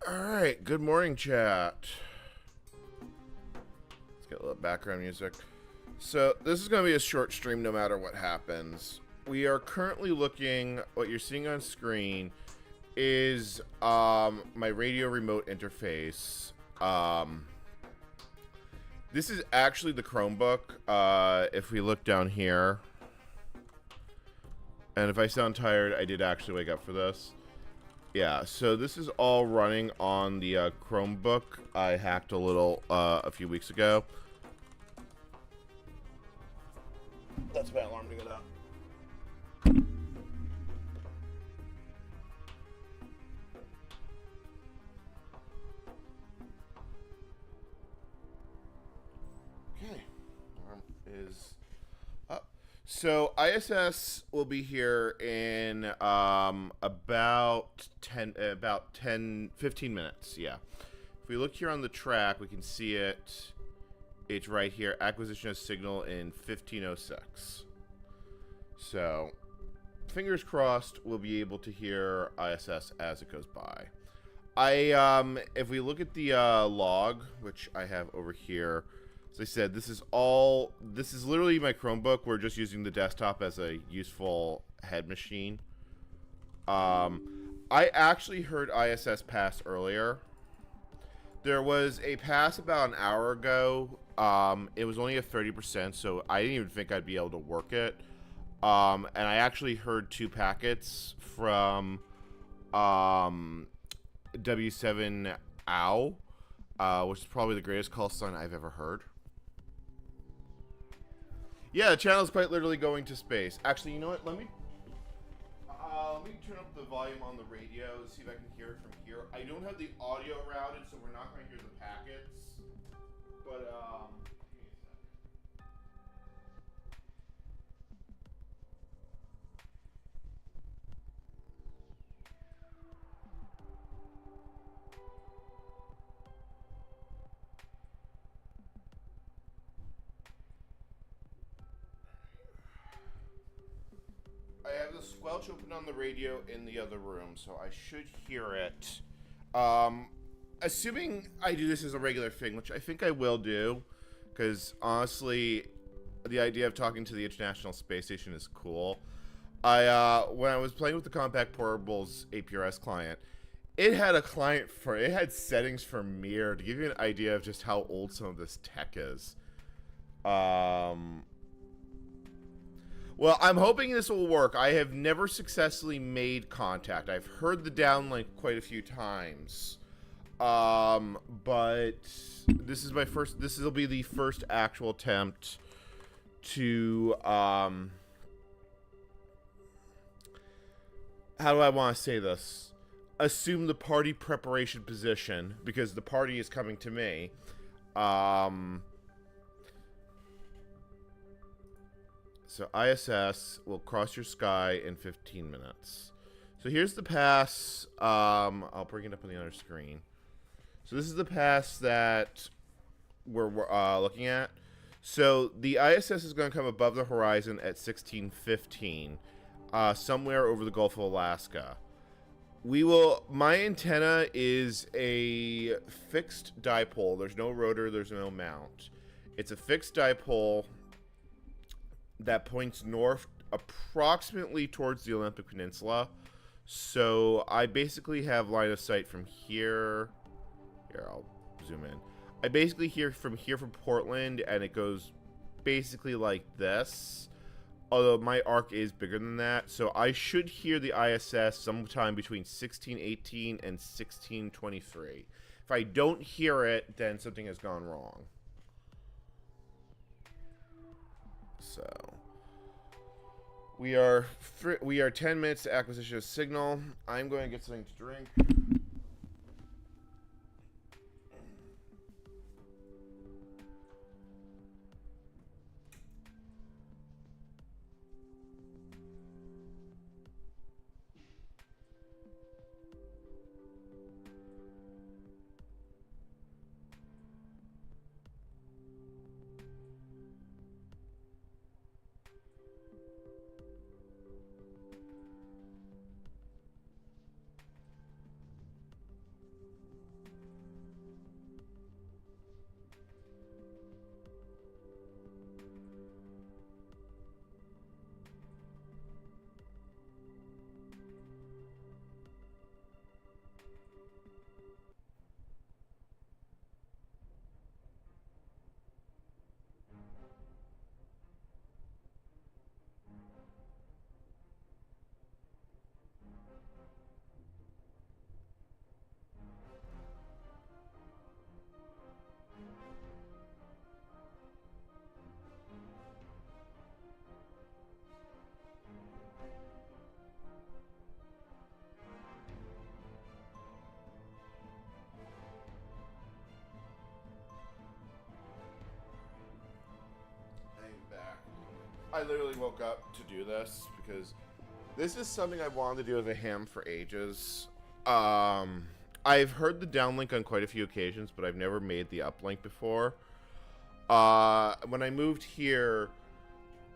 Alright, good morning, chat. Let's get a little background music. So, this is going to be a short stream no matter what happens. We are currently looking, what you're seeing on screen is my radio remote interface. This is actually the Chromebook. If we look down here, and if I sound tired, I did actually wake up for this. Yeah, so this is all running on the Chromebook I hacked a little a few weeks ago. That's my alarm to get up. Okay, alarm is up. So ISS will be here in about 15 minutes. Yeah. If we look here on the track, we can see it. It's right here. Acquisition of signal in 1506. So, fingers crossed, we'll be able to hear ISS as it goes by. If we look at the log, which I have over here, as I said, this is literally my Chromebook. We're just using the desktop as a useful head machine. I actually heard ISS pass earlier. There was a pass about an hour ago. It was only at 30%, so I didn't even think I'd be able to work it. And I actually heard 2 packets from W7 OW, which is probably the greatest call sign I've ever heard. Yeah, the channel is quite literally going to space. Actually, you know what? Let me turn up the volume on the radio and see if I can hear it from here. I don't have the audio routed, so we're not going to hear the packets. But, give me a second. I have the squelch open on the radio in the other room, so I should hear it. Assuming I do this as a regular thing, which I think I will do, because honestly, the idea of talking to the International Space Station is cool. When I was playing with the Compact Portables APRS client, it had settings for mirror to give you an idea of just how old some of this tech is. Well, I'm hoping this will work. I have never successfully made contact. I've heard the downlink quite a few times. But this is my first, this will be the first actual attempt to, how do I want to say this? Assume the party preparation position, because the party is coming to me. So ISS will cross your sky in 15 minutes. So here's the pass. I'll bring it up on the other screen. So this is the pass that we're looking at. So the ISS is going to come above the horizon at 1615, somewhere over the Gulf of Alaska. My antenna is a fixed dipole. There's no rotor, there's no mount. It's a fixed dipole that points north approximately towards the Olympic Peninsula. So I basically have line of sight from here. Here, I'll zoom in. I basically hear from Portland, and it goes basically like this. Although my arc is bigger than that. So I should hear the ISS sometime between 1618 and 1623. If I don't hear it, then something has gone wrong. So we are 10 minutes to acquisition of signal. I'm going to get something to drink. I literally woke up to do this because this is something I wanted to do as a ham for ages. I've heard the downlink on quite a few occasions, but I've never made the uplink before. When I moved here,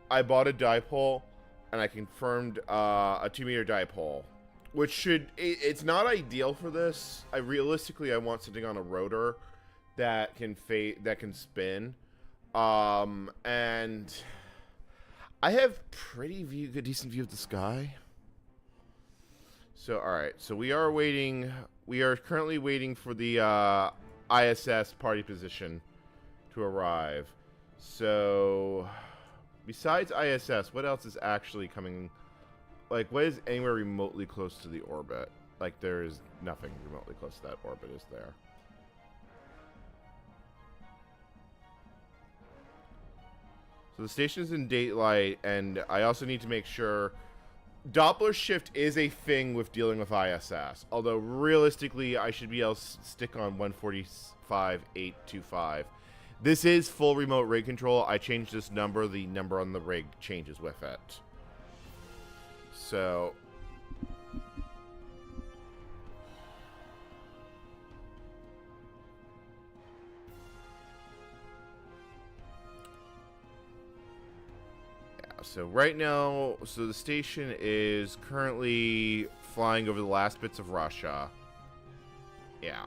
I bought a dipole, and I confirmed a 2-meter dipole, which it's not ideal for this. I want something on a rotor that can spin, and I have decent view of the sky. So all right, so we are waiting. We are currently waiting for the ISS party position to arrive. So besides ISS, what else is actually coming? Like, what is anywhere remotely close to the orbit? Like, there is nothing remotely close to that orbit, is there? So the station's in daylight, and I also need to make sure Doppler shift is a thing with dealing with ISS. Although realistically, I should be able to stick on 145.825. This is full remote rig control. I changed this number. The number on the rig changes with it. So so right now, the station is currently flying over the last bits of Russia. Yeah.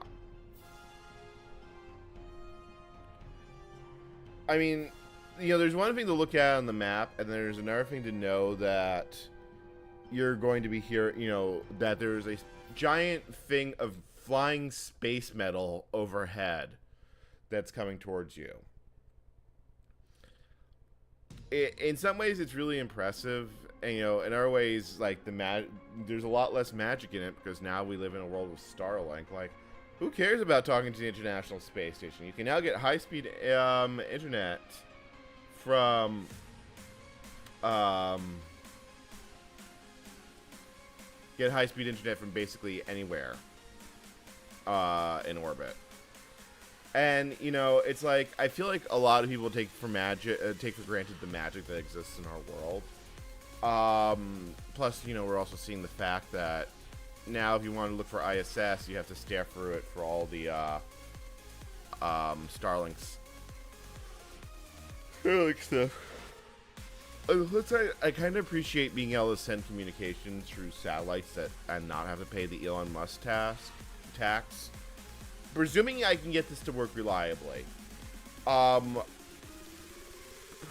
I mean, there's one thing to look at on the map, and there's another thing to know that you're going to be here, that there's a giant thing of flying space metal overhead that's coming towards you. In some ways, it's really impressive, and in other ways, like there's a lot less magic in it because now we live in a world with Starlink. Like, who cares about talking to the International Space Station? You can now get high-speed internet from basically anywhere in orbit. And it's like I feel like a lot of people take for granted the magic that exists in our world. Plus, we're also seeing the fact that now if you want to look for ISS, you have to stare through it for all the Starlink stuff. Let's say I kind of appreciate being able to send communications through satellites and not have to pay the Elon Musk tax. Presuming I can get this to work reliably.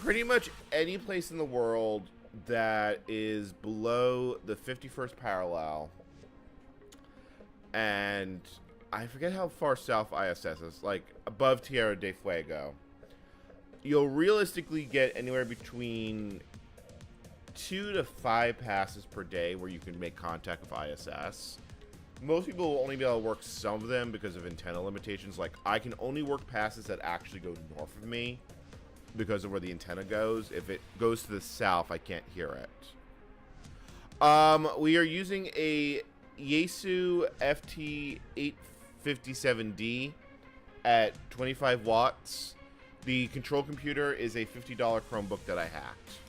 Pretty much any place in the world that is below the 51st parallel, and I forget how far south ISS is, like above Tierra del Fuego, you'll realistically get anywhere between 2 to 5 passes per day where you can make contact with ISS. Most people will only be able to work some of them because of antenna limitations. Like, I can only work passes that actually go north of me because of where the antenna goes. If it goes to the south, I can't hear it. We are using a Yaesu FT857D at 25 watts. The control computer is a $50 Chromebook that I hacked.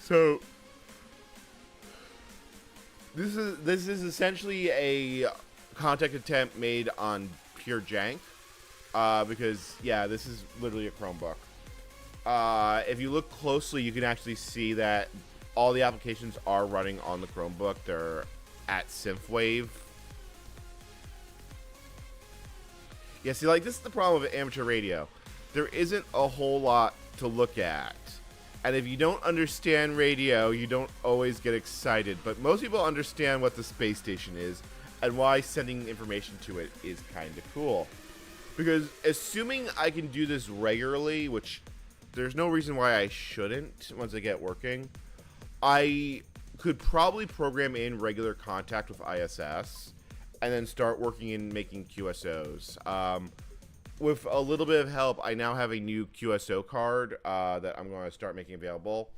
So this is essentially a contact attempt made on pure jank, because yeah, this is literally a Chromebook. If you look closely, you can actually see that all the applications are running on the Chromebook. They're at synthwave. Yeah, see, like, this is the problem with amateur radio. There isn't a whole lot to look at. And if you don't understand radio, you don't always get excited. But most people understand what the space station is and why sending information to it is kind of cool. Because assuming I can do this regularly, which there's no reason why I shouldn't once I get working, I could probably program in regular contact with ISS and then start working in making QSOs. With a little bit of help, I now have a new QSO card that I'm going to start making available.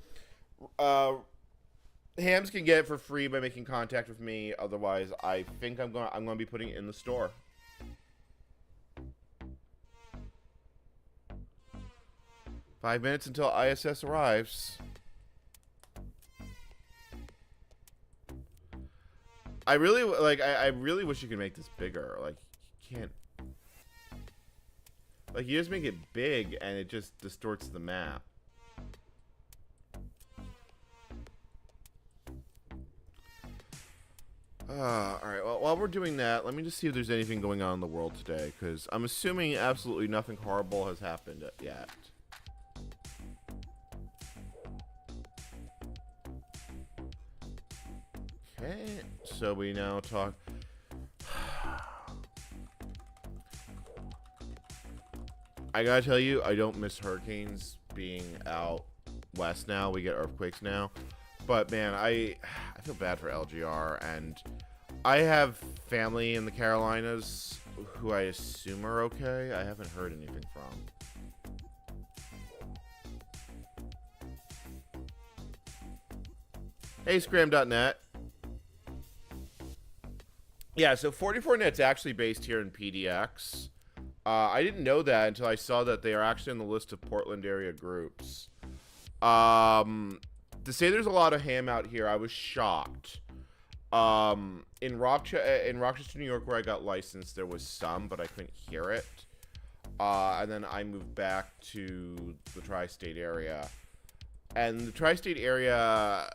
Hams can get it for free by making contact with me. Otherwise, I think I'm going to be putting it in the store. 5 minutes until ISS arrives. I really I really wish you could make this bigger. Like, you can't. Like, you just make it big and it just distorts the map. Alright, well, while we're doing that, let me just see if there's anything going on in the world today, because I'm assuming absolutely nothing horrible has happened yet. Okay, so we now talk... I gotta tell you, I don't miss hurricanes being out west now. We get earthquakes now. But, man, I feel bad for LGR, and I have family in the Carolinas who I assume are okay. I haven't heard anything from. Hey, Scram.net. Yeah, so 44net's actually based here in PDX. I didn't know that until I saw that they are actually on the list of Portland area groups. To say there's a lot of ham out here, I was shocked. In Rochester, New York, where I got licensed, there was some, but I couldn't hear it. And then I moved back to the tri-state area. And the tri-state area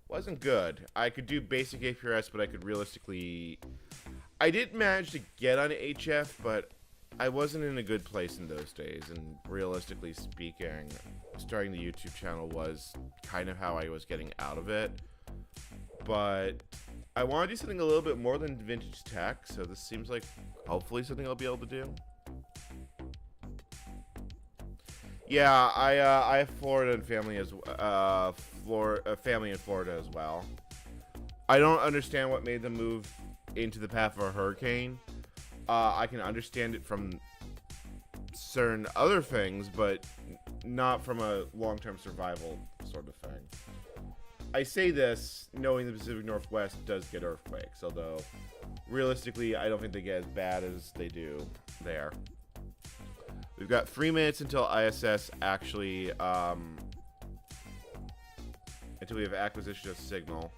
wasn't good. I could do basic APRS, but I could realistically... I did manage to get on HF, but I wasn't in a good place in those days, and realistically speaking, starting the YouTube channel was kind of how I was getting out of it. But I want to do something a little bit more than vintage tech, so this seems like hopefully something I'll be able to do. Yeah, I have Florida and family as family in Florida as well. I don't understand what made them move into the path of a hurricane. I can understand it from certain other things, but not from a long-term survival sort of thing. I say this knowing the Pacific Northwest does get earthquakes, although realistically I don't think they get as bad as they do there. We've got 3 minutes until ISS actually, until we have acquisition of signal.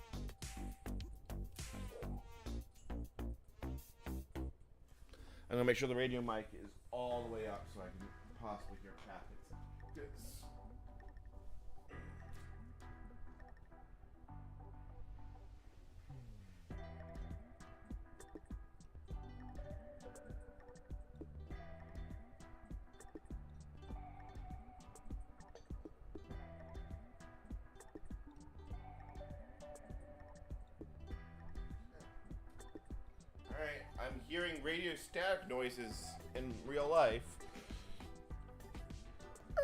I'm gonna make sure the radio mic is all the way up so I can possibly hear packets. Alright, I'm hearing radio static noises in real life.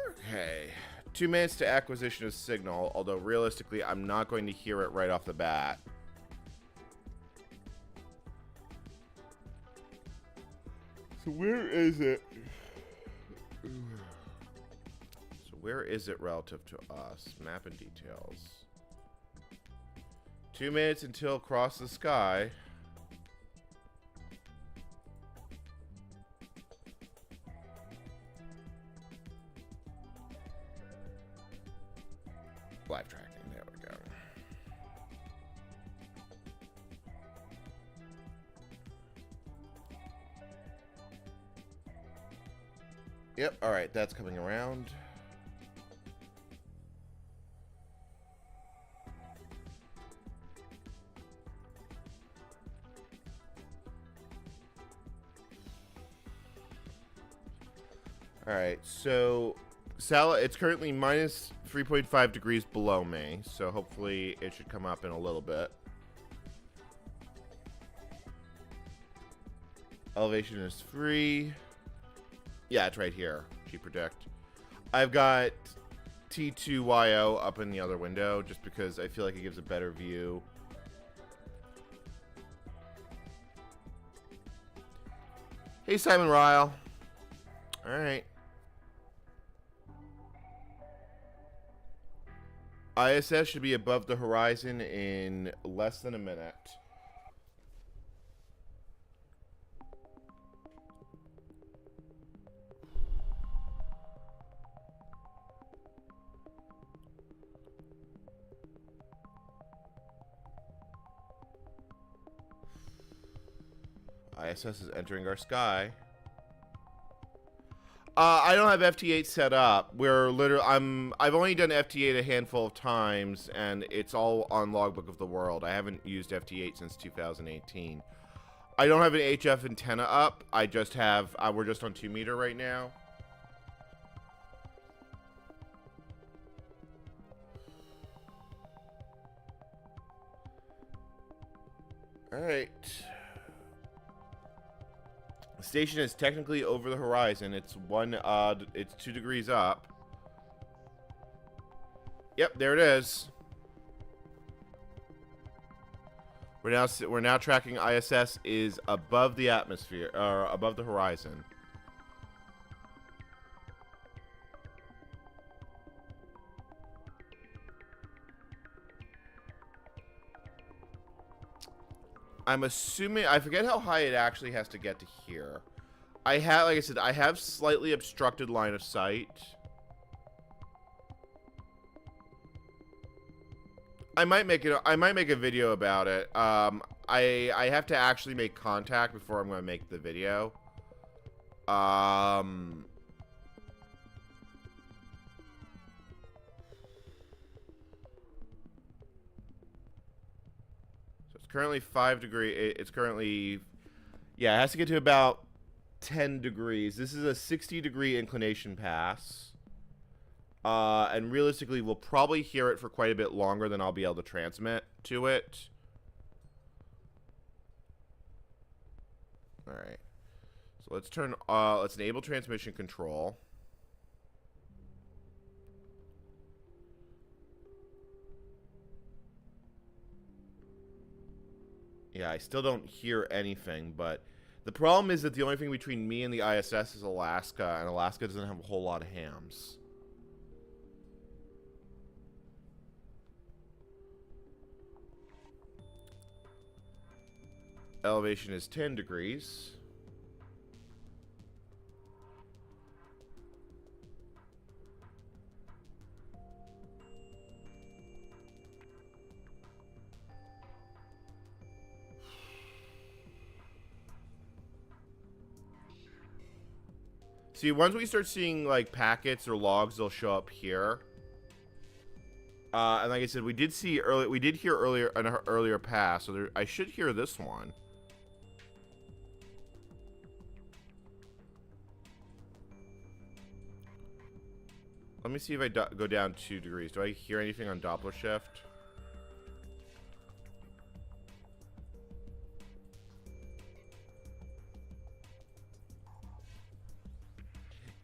Okay. 2 minutes to acquisition of signal, although realistically I'm not going to hear it right off the bat. So where is it? So where is it relative to us? Map and details. 2 minutes until cross the sky. Live tracking, there we go. Yep, alright, that's coming around. Alright, so it's currently minus 3.5 degrees below me, so hopefully it should come up in a little bit. Elevation is 3. Yeah, it's right here. G-Predict. I've got T2YO up in the other window just because I feel like it gives a better view. Hey, Simon Ryle. Alright. ISS should be above the horizon in less than a minute. ISS is entering our sky. I don't have FT8 set up. We're literally, I've only done FT8 a handful of times, and it's all on Logbook of the World. I haven't used FT8 since 2018. I don't have an HF antenna up. I just have, we're just on 2 meter right now. All right. The station is technically over the horizon. It's it's 2 degrees up. Yep, there it is. We're now tracking ISS is above the atmosphere, or above the horizon. I'm assuming, I forget how high it actually has to get to here. I have, like I said, I have slightly obstructed line of sight. I might make a video about it. I have to actually make contact before I'm going to make the video. So it's currently 5 degrees. It's currently, yeah, it has to get to about 10 degrees. This is a 60-degree inclination pass. And realistically, we'll probably hear it for quite a bit longer than I'll be able to transmit to it. All right. So let's turn, let's enable transmission control. Yeah, I still don't hear anything, but the problem is that the only thing between me and the ISS is Alaska, and Alaska doesn't have a whole lot of hams. Elevation is 10 degrees. See, once we start seeing like packets or logs, they'll show up here. And like I said, we did hear earlier an earlier pass, so I should hear this one. Let me see if I go down 2 degrees. Do I hear anything on Doppler shift?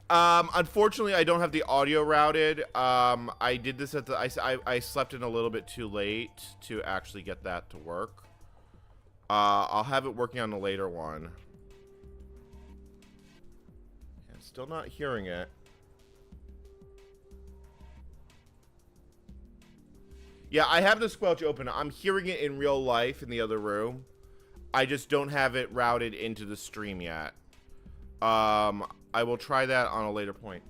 Unfortunately, I don't have the audio routed. I did this at the, I slept in a little bit too late to actually get that to work. I'll have it working on the later one. I'm still not hearing it. Yeah, I have the squelch open. I'm hearing it in real life in the other room. I just don't have it routed into the stream yet. I will try that on a later point.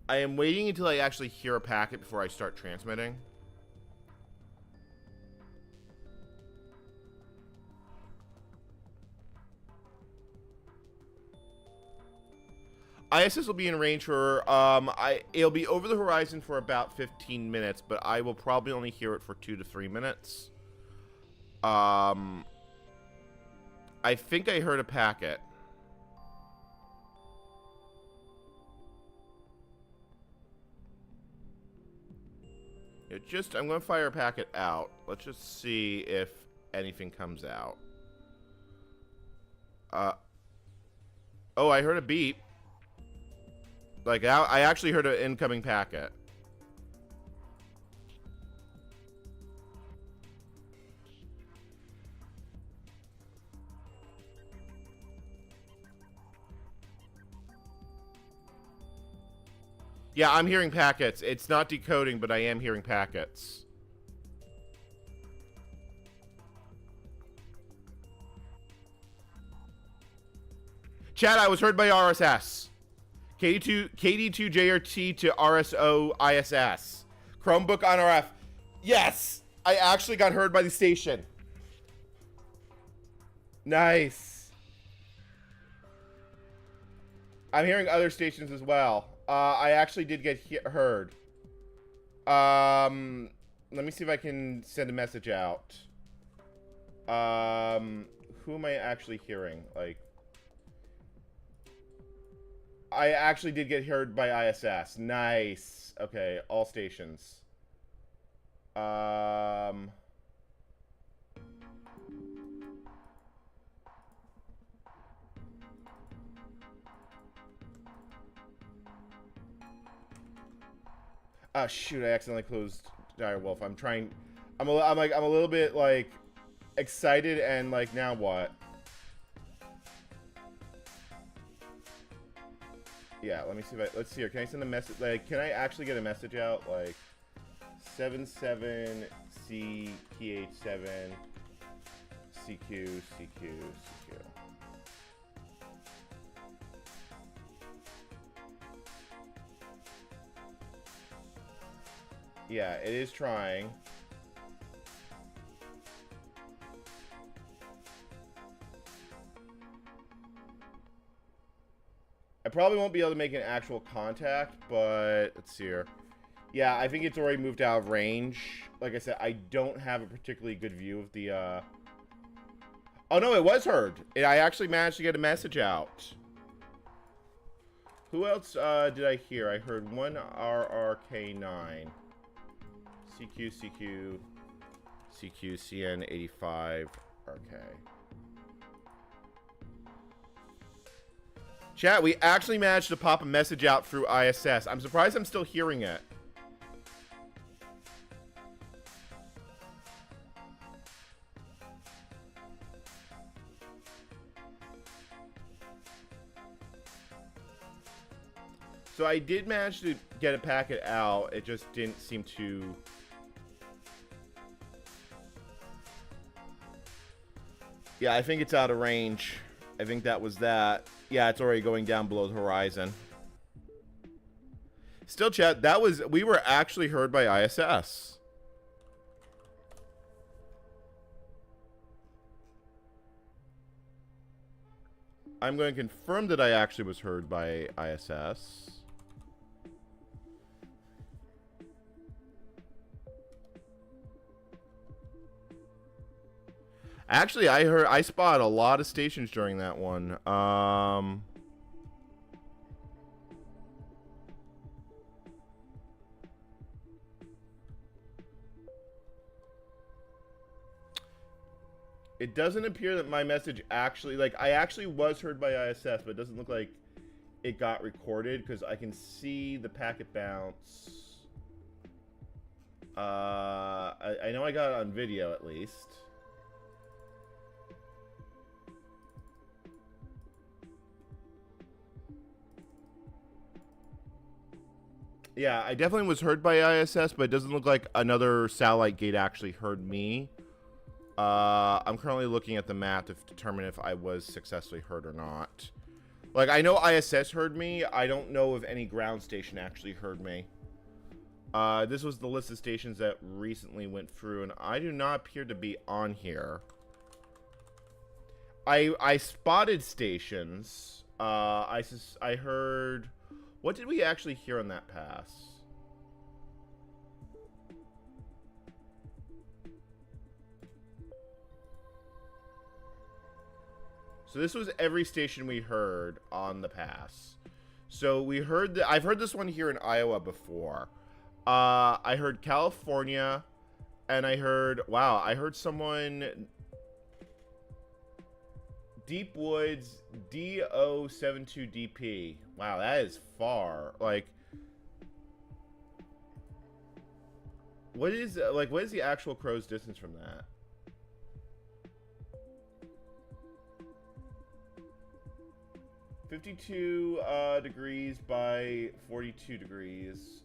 I am waiting until I actually hear a packet before I start transmitting. ISS will be in range for, it'll be over the horizon for about 15 minutes, but I will probably only hear it for 2 to 3 minutes. I think I heard a packet. I'm going to fire a packet out. Let's just see if anything comes out. Oh, I heard a beep. Like, I actually heard an incoming packet. Yeah, I'm hearing packets. It's not decoding, but I am hearing packets. Chat, I was heard by RSS. KD2JRT to RSO ISS. Chromebook on RF. Yes! I actually got heard by the station. Nice. I'm hearing other stations as well. I actually did get heard. Let me see if I can send a message out. Who am I actually hearing? Like, I actually did get heard by ISS. Nice. Okay, all stations. Oh shoot! I accidentally closed Direwolf. I'm trying. I'm a little bit like excited and like now what? Yeah. Let me see if I. Let's see here. Can I send a message? Like, can I actually get a message out? Like, 77CPH7 CQ. Yeah, it is trying. I probably won't be able to make an actual contact, but let's see here. Yeah, I think it's already moved out of range. Like I said, I don't have a particularly good view of the, Oh, no, it was heard. I actually managed to get a message out. Who else did I hear? I heard one RRK9. CQ, CN85, RK. Chat, we actually managed to pop a message out through ISS. I'm surprised I'm still hearing it. So I did manage to get a packet out. It just didn't seem to... Yeah, I think it's out of range. I think that was that. Yeah, it's already going down below the horizon. Still, chat, that was... We were actually heard by ISS. I'm going to confirm that I actually was heard by ISS. Actually, I spotted a lot of stations during that one. It doesn't appear that my message actually, like, I actually was heard by ISS, but it doesn't look like it got recorded because I can see the packet bounce. I know I got it on video at least. Yeah, I definitely was heard by ISS, but it doesn't look like another satellite gate actually heard me. I'm currently looking at the map to determine if I was successfully heard or not. Like, I know ISS heard me. I don't know if any ground station actually heard me. This was the list of stations that recently went through, and I do not appear to be on here. I spotted stations. I heard... What did we actually hear on that pass? So this was every station we heard on the pass. So we heard that... I've heard this one here in Iowa before. I heard California, and I heard... Wow, I heard someone... Deep Woods DO72DP. Wow, that is far. Like, what is the actual crow's distance from that? $52 degrees by 42 degrees. Is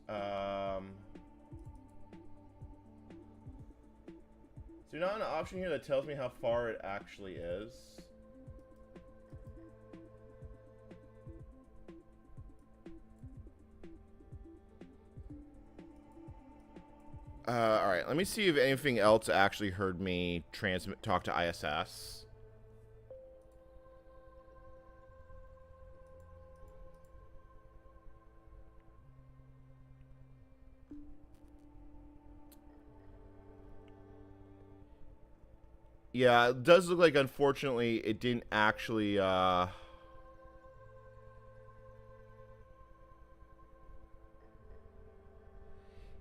there not an option here that tells me how far it actually is? All right, let me see if anything else actually heard me talk to ISS. Yeah, it does look like, unfortunately, it didn't actually,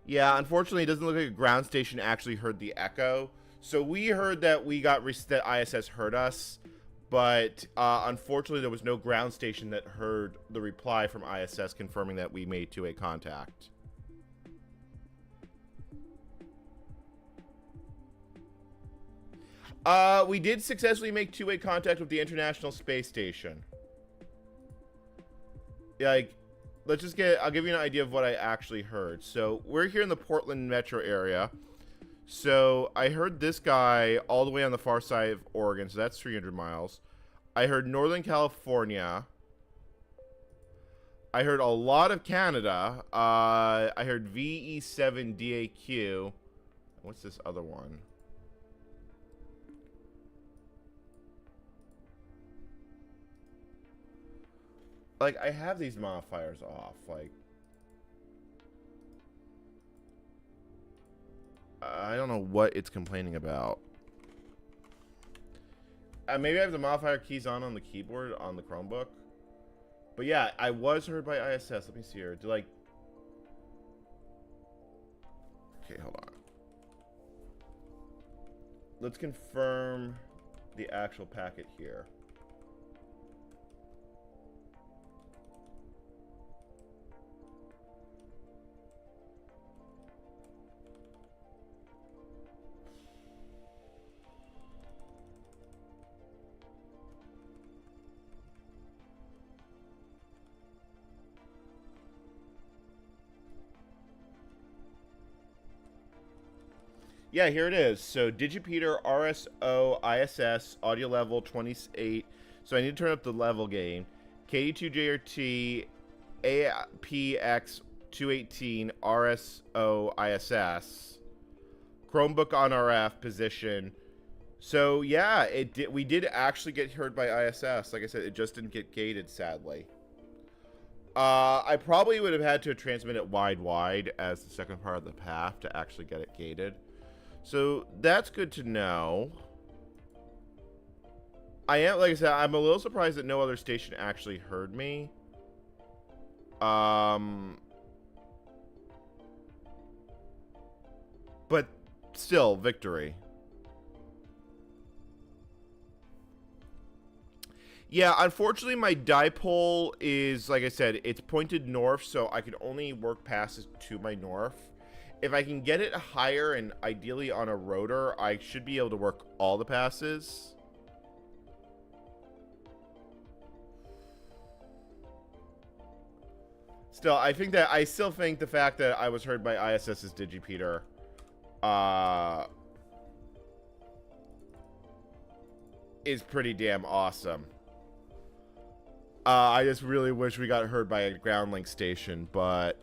Yeah, unfortunately, it doesn't look like a ground station actually heard the echo. So we heard that that ISS heard us, but unfortunately, there was no ground station that heard the reply from ISS confirming that we made two-way contact. We did successfully make two-way contact with the International Space Station. Yeah, like, I'll give you an idea of what I actually heard. So we're here in the Portland metro area. So I heard this guy all the way on the far side of Oregon, so that's 300 miles. I heard Northern California. I heard a lot of Canada. I heard VE7DAQ. What's this other one? Like, I have these modifiers off. Like, I don't know what it's complaining about. Maybe I have the modifier keys on the keyboard on the Chromebook. But yeah, I was heard by ISS. Let me see here. Okay, hold on. Let's confirm the actual packet here. Yeah, here it is. So Digipeater RSO ISS audio level 28. So I need to turn up the level gain. KD2JRT APX 218 RSO ISS. Chromebook on RF position. So yeah, we did actually get heard by ISS. Like I said, it just didn't get gated, sadly. I probably would have had to transmit it wide as the second part of the path to actually get it gated. So that's good to know. Like I said, I'm a little surprised that no other station actually heard me. But still, victory. Yeah, unfortunately, my dipole is, like I said, it's pointed north, so I can only work passes to my north. If I can get it higher and ideally on a rotor, I should be able to work all the passes. Still, I still think the fact that I was heard by ISS's Digipeater, is pretty damn awesome. I just really wish we got heard by a ground link station, but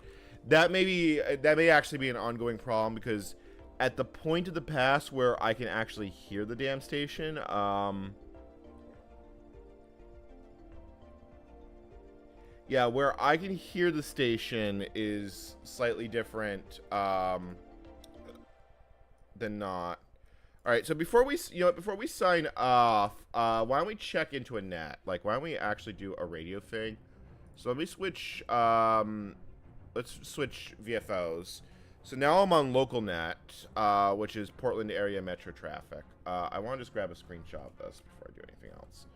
that may actually be an ongoing problem, because at the point of the pass where I can actually hear the damn station, yeah, where I can hear the station is slightly different than not. All right, so before we sign off, why don't we check into a net? Like, why don't we actually do a radio thing? So let me switch. Let's switch VFOs. So now I'm on local net, which is Portland area metro traffic. I want to just grab a screenshot of this before I do anything else.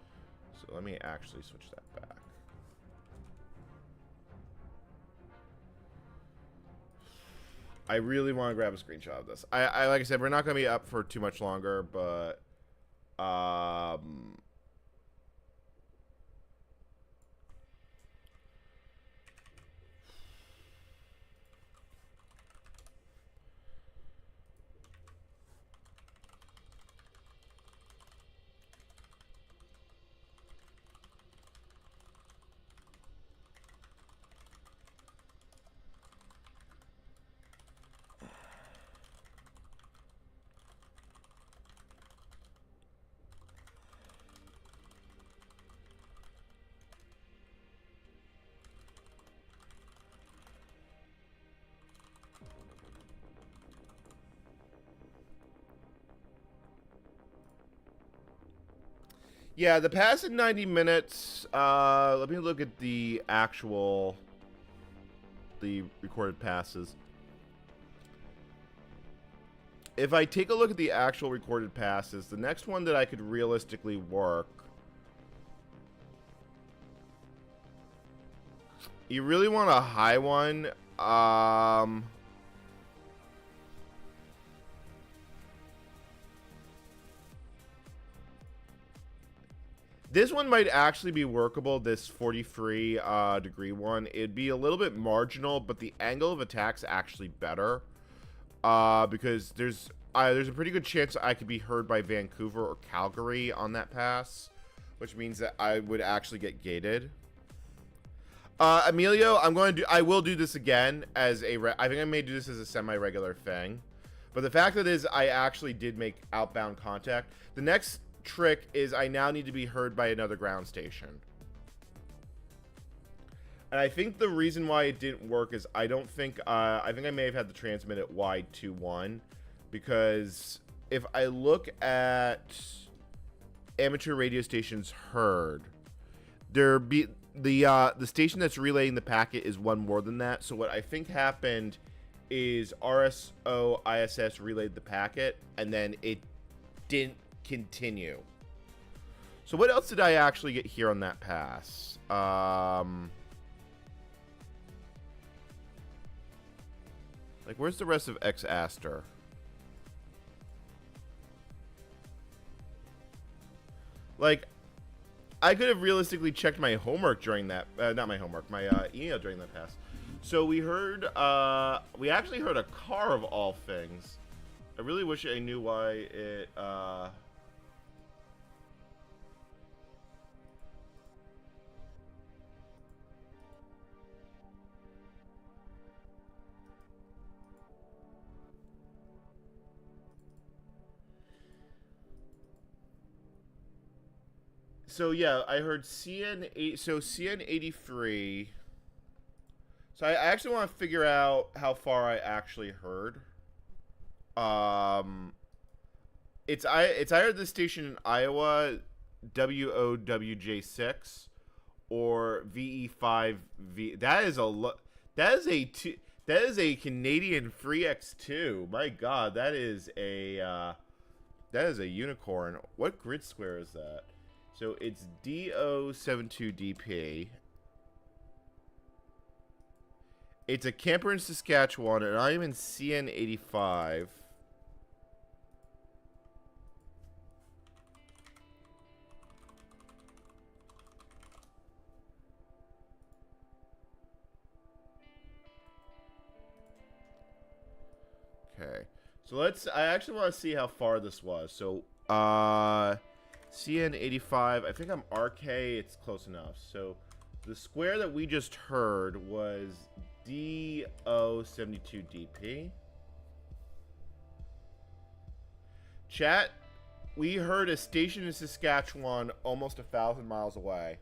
So let me actually switch that back. I really want to grab a screenshot of this. I like I said, we're not going to be up for too much longer, but Yeah, the pass in 90 minutes. Let me look at the recorded passes. If I take a look at the actual recorded passes, the next one that I could realistically work, you really want a high one. This one might actually be workable, this 43 degree one. It'd be a little bit marginal, but the angle of attack's actually better. Because there's a pretty good chance I could be heard by Vancouver or Calgary on that pass, which means that I would actually get gated. Emilio, I will do this again as I think I may do this as a semi-regular thing. But the fact that is I actually did make outbound contact. The next trick is I now need to be heard by another ground station. And I think the reason why it didn't work is I think I may have had to transmit it wide 2-1, because if I look at amateur radio stations heard, the station that's relaying the packet is one more than that. So what I think happened is RSO ISS relayed the packet and then it didn't continue. So what else did I actually get here on that pass? Like, where's the rest of X Aster? Like, I could have realistically checked my homework during that, not my homework, my email during that pass. So we actually heard a car of all things. I really wish I knew why it, So yeah, I heard CN83. So I actually want to figure out how far I actually heard. It's either the station in Iowa, WOWJ6, or VE5V. That is a Canadian Free X2. My God, that is a unicorn. What grid square is that? So it's DO72DP. It's a camper in Saskatchewan, and I'm in CN85. Okay. So I actually want to see how far this was. So, CN85, I think I'm RK, it's close enough. So the square that we just heard was DO72DP. Chat, we heard a station in Saskatchewan almost 1,000 miles away.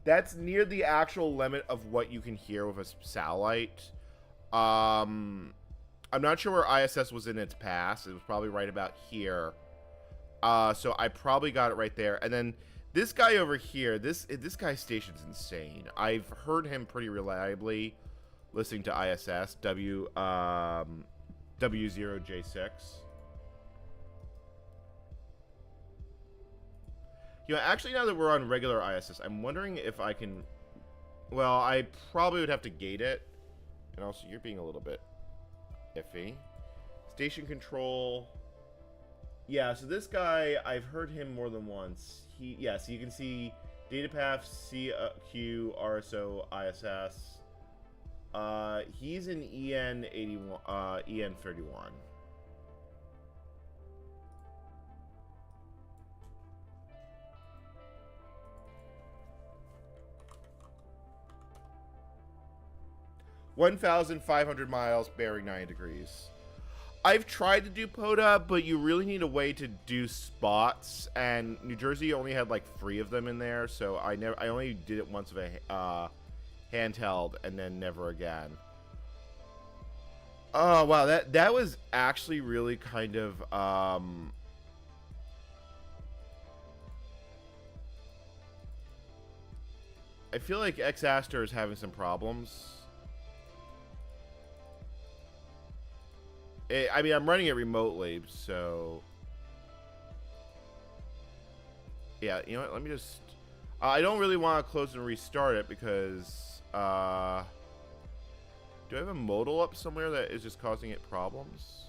That's near the actual limit of what you can hear with a satellite. I'm not sure where ISS was in its pass. It was probably right about here. So I probably got it right there. And then this guy over here, this guy's station's insane. I've heard him pretty reliably listening to ISS, W0J6. You know, actually, now that we're on regular ISS, I'm wondering if I can... Well, I probably would have to gate it. And also, you're being a little bit iffy. Station control... Yeah, so this guy, I've heard him more than once. So you can see DataPath, CQ, RSO, ISS. He's in EN81, EN31. (1,500 miles, bearing 90 degrees). I've tried to do POTA, but you really need a way to do spots, and New Jersey only had like 3 of them in there, so I only did it once with a handheld, and then never again. Oh wow, that was actually really kind of I feel like X-Aster is having some problems. I mean, I'm running it remotely, so... Yeah, you know what? Let me just... I don't really want to close and restart it because... do I have a modal up somewhere that is just causing it problems?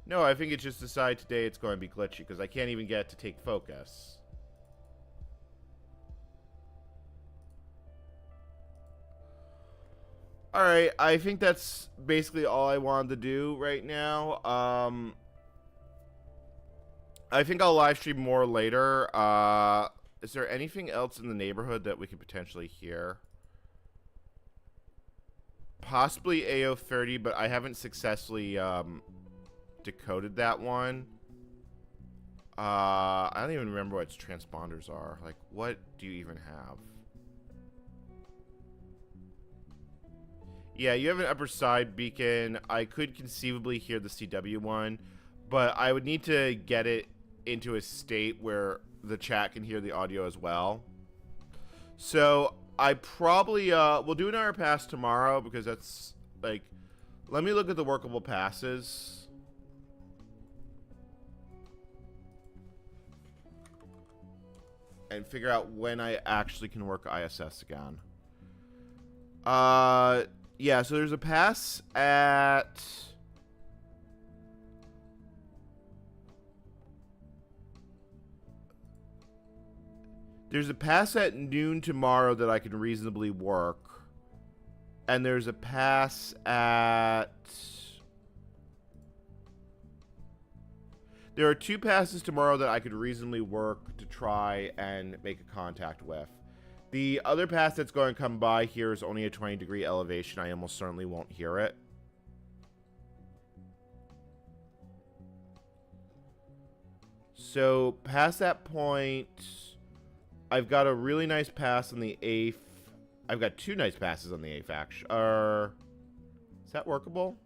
No, I think it just decided today it's going to be glitchy because I can't even get it to take focus. Alright, I think that's basically all I wanted to do right now. I think I'll live stream more later. Is there anything else in the neighborhood that we could potentially hear? Possibly AO30, but I haven't successfully decoded that one. I don't even remember what its transponders are. Like, what do you even have? Yeah, you have an upper side beacon. I could conceivably hear the CW one, but I would need to get it into a state where the chat can hear the audio as well. So I probably will do another pass tomorrow because that's like, let me look at the workable passes. And figure out when I actually can work ISS again. Yeah, so there's a pass at... There's a pass at noon tomorrow that I can reasonably work. And there's a pass at... There are 2 passes tomorrow that I could reasonably work to try and make a contact with. The other pass that's going to come by here is only a 20-degree elevation. I almost certainly won't hear it. So, past that point, I've got a really nice pass on the 8th. I've got 2 nice passes on the 8th, actually. Is that workable?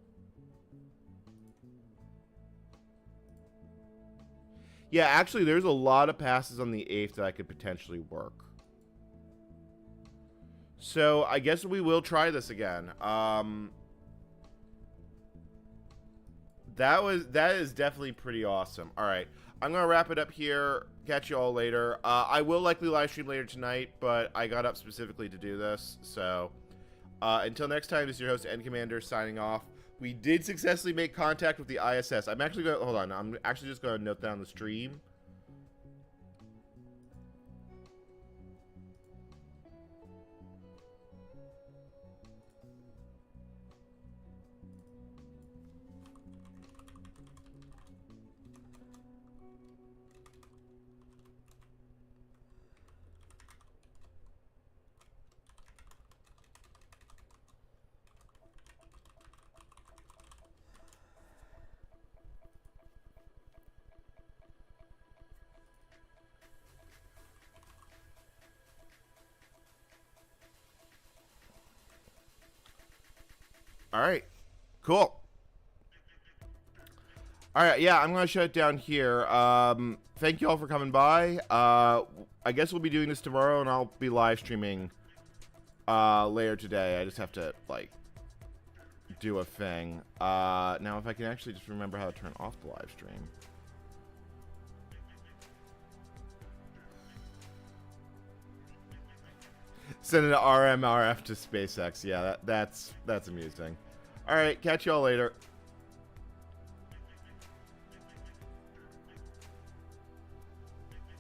Yeah, actually, there's a lot of passes on the 8th that I could potentially work. So, I guess we will try this again. That is definitely pretty awesome. All right, I'm going to wrap it up here. Catch you all later. I will likely live stream later tonight, but I got up specifically to do this. So, until next time, this is your host, N Commander, signing off. We did successfully make contact with the ISS. I'm actually going to... Hold on. I'm actually just going to note down the stream. All right, cool. All right, yeah, I'm going to shut it down here. Thank you all for coming by. I guess we'll be doing this tomorrow, and I'll be live streaming later today. I just have to, like, do a thing. Now, if I can actually just remember how to turn off the live stream. Send an RMRF to SpaceX. Yeah, that's amusing. All right, catch y'all later.